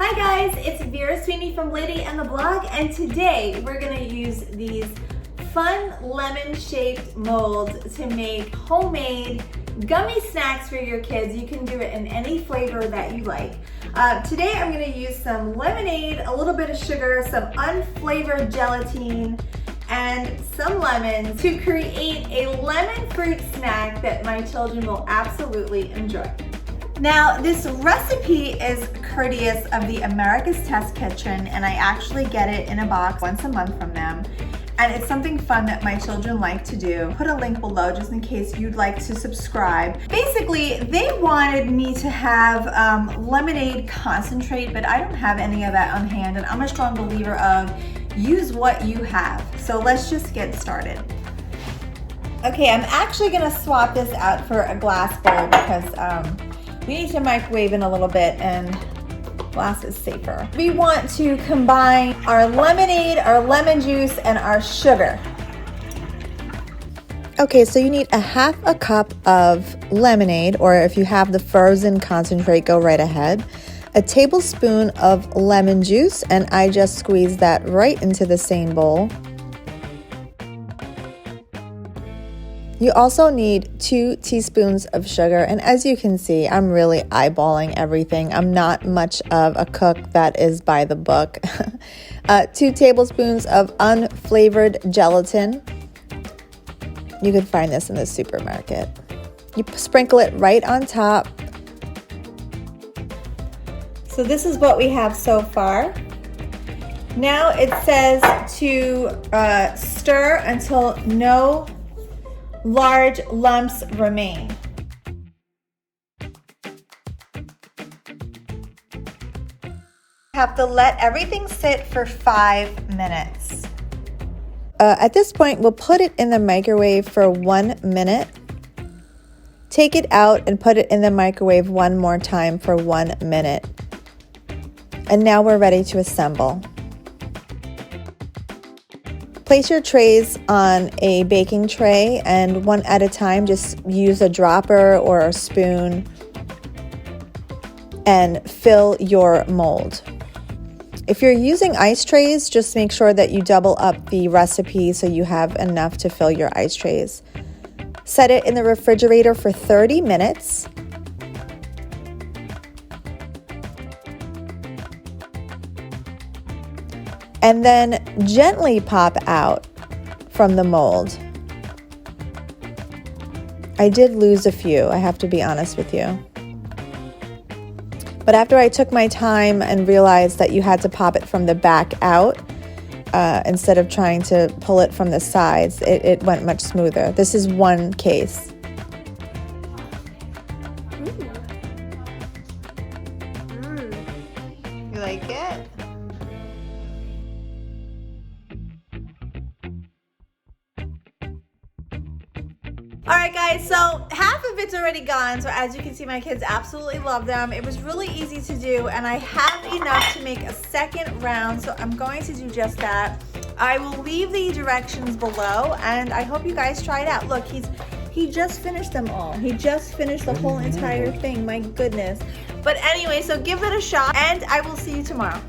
Hi guys, it's Vera Sweeney from Lady and the Blog, and today we're going to use these fun lemon-shaped molds to make homemade gummy snacks for your kids. You can do it in any flavor that you like. Today I'm going to use some lemonade, a little bit of sugar, some unflavored gelatin, and some lemons to create a lemon fruit snack that my children will absolutely enjoy. Now, this recipe is courteous of the America's Test Kitchen, and I actually get it in a box once a month from them. And it's something fun that my children like to do. Put a link below just in case you'd like to subscribe. Basically, they wanted me to have lemonade concentrate, but I don't have any of that on hand, and I'm a strong believer of use what you have. So let's just get started. Okay, I'm actually gonna swap this out for a glass bowl because we need to microwave in a little bit, and glass is safer. We want to combine our lemonade, our lemon juice, and our sugar. Okay, so you need a half a cup of lemonade, or if you have the frozen concentrate, go right ahead. A tablespoon of lemon juice, and I just squeezed that right into the same bowl. You also need 2 teaspoons of sugar, and as you can see, I'm really eyeballing everything. I'm not much of a cook that is by the book. 2 tablespoons of unflavored gelatin. You can find this in the supermarket. You sprinkle it right on top. So this is what we have so far. Now it says to stir until no large lumps remain. Have to let everything sit for 5 minutes. At this point, we'll put it in the microwave for 1 minute. Take it out and put it in the microwave one more time for 1 minute. And now we're ready to assemble. Place your trays on a baking tray, and one at a time, just use a dropper or a spoon and fill your mold. If you're using ice trays, just make sure that you double up the recipe so you have enough to fill your ice trays. Set it in the refrigerator for 30 minutes. And then gently pop out from the mold. I did lose a few, I have to be honest with you. But after I took my time and realized that you had to pop it from the back out, instead of trying to pull it from the sides, it went much smoother. This is one case. You like it? Alright guys, so half of it's already gone, so as you can see my kids absolutely love them. It was really easy to do, and I have enough to make a second round, so I'm going to do just that. I will leave the directions below, and I hope you guys try it out. Look, he just finished them all. He just finished the whole entire thing, my goodness. But anyway, so give it a shot, and I will see you tomorrow.